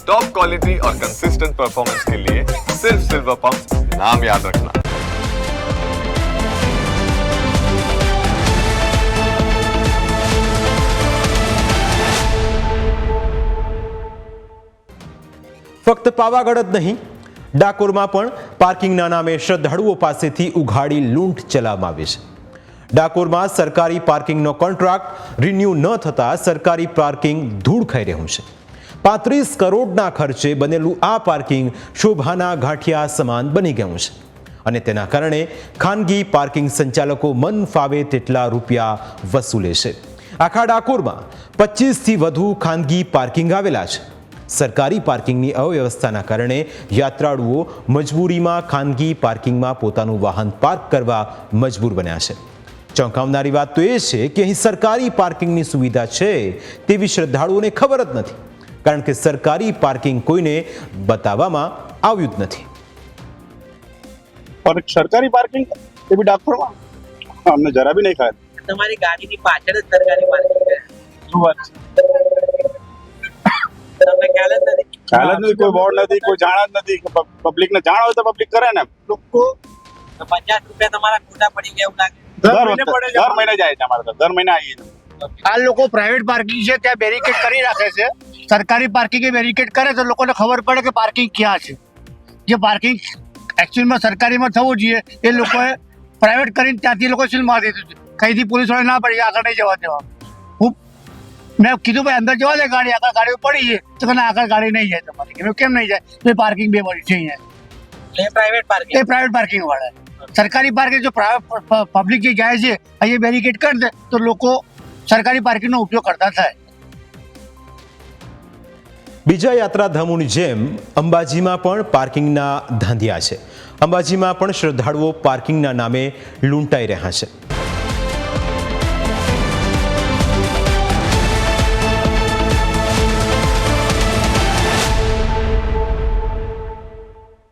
Top quality और consistent performance के लिए सिर्फ सिल्वर पंप नाम याद रखना। ફક્ત પાવાગઢ જ નહીં, ડાકોરમાં પણ પાર્કિંગના નામે શ્રદ્ધાળુઓ પાસેથી ઉઘાડી લૂંટ ચલાવવામાં આવી છે। ડાકોરમાં સરકારી પાર્કિંગનો કોન્ટ્રાક્ટ રિન્યૂ ન થતાં સરકારી પાર્કિંગ ધૂળ ખાઈ રહ્યું છે। 35 કરોડના ખર્ચે બનેલું આ પાર્કિંગ શોભાના ગાંઠિયા સમાન બની ગયું છે અને તેના કારણે ખાનગી પાર્કિંગ સંચાલકો મન ફાવે તેટલા રૂપિયા વસૂલે છે। આખા ડાકોરમાં 25થી વધુ ખાનગી પાર્કિંગ આવેલા છે। સરકારી પાર્કિંગની અવ્યવસ્થાના કારણે યાત્રાળુઓ મજબૂરીમાં ખાનગી પાર્કિંગમાં પોતાનું વાહન પાર્ક કરવા મજબૂર બન્યા છે। ચોંકાવનારી વાત તો એ છે કે અહીં સરકારી પાર્કિંગની સુવિધા છે તેવી શ્રદ્ધાળુઓને ખબર જ નથી, કારણ કે સરકારી પાર્કિંગ કોઈને બતાવવામાં આવ્યું જ નથી। और सरकारी पार्किंग ये भी डाकोर में हमने जरा भी नहीं खाया। તમારી ગાડીની પાછળ જ સરકારી પાર્કિંગ છે। શું વાત છે? તમને ખ્યાલ જ નથી? ખ્યાલ જ નથી, કોઈ બોર્ડ નથી, કોઈ જાણ જ નથી। પબ્લિક ને જાણ હોય તો પબ્લિક કરે ને। લોકો 50 રૂપિયા તમારા ખોટા પડી ગયા એવું લાગે? દર મહિને જાય છે અમારે તો, દર મહિને આવીએ છીએ। આ લોકો પ્રાઇવેટ પાર્કિંગ છે ત્યાં બેરિકેડ કરી રાખે છે, સરકારી પાર્કિંગ બેરિકેડ કરે તો લોકોને ખબર પડે કે પાર્કિંગ ક્યાં છે। જે પાર્કિંગ એકચ્યુઅલમાં સરકારીમાં થવું જોઈએ એ લોકોએ પ્રાઇવેટ કરીને ત્યાંથી લોકો સીલ મારી દીધું છે। કઈથી પોલીસ વાળા ના પડી આગળ નહીં જવા દેવા। મેં કીધું ભાઈ અંદર જવા દે ગાડી, આગળ ગાડી પડી છે તો મને આગળ ગાડી નહીં જાય તમારી। મેં કેમ નહીં જાય? તો પાર્કિંગ બે મળી છે અહીંયા, એ પ્રાઇવેટ પાર્કિંગ, એ પ્રાઇવેટ પાર્કિંગ વાળા। સરકારી પાર્કિંગ જો પબ્લિક જે જાય છે અહીંયા બેરિકેડ કરી દે તો લોકો સરકારી પાર્કિંગનો ઉપયોગ કરતા થાય। બીજા યાત્રાધામોની જેમ અંબાજીમાં પણ પાર્કિંગના ધાંધિયા છે। અંબાજીમાં પણ શ્રદ્ધાળુઓ પાર્કિંગના નામે લૂંટાઈ રહ્યા છે।